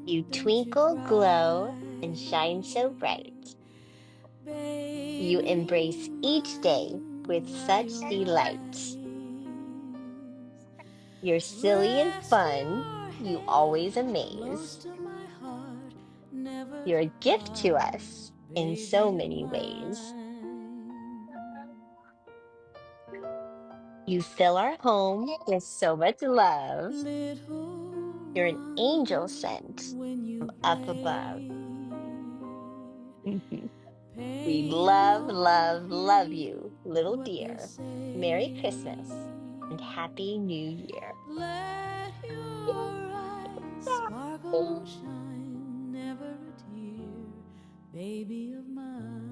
You Don't you twinkle, glow, and cry, shine so bright. You embrace each day with baby, dry such your delight. eyes. You're silly and Rest fun. your You head always close amaze. to my heart, never You're a to gift to part, us in so baby of many ways. mine. You fill our home with so much love. Little You're an angel one, sent when you from up above. play, We paint love, your love, love you, feet little what they dear. Merry say. Christmas and Happy New Year. Let your eyes sparkle and shine, never a tear, baby of mine.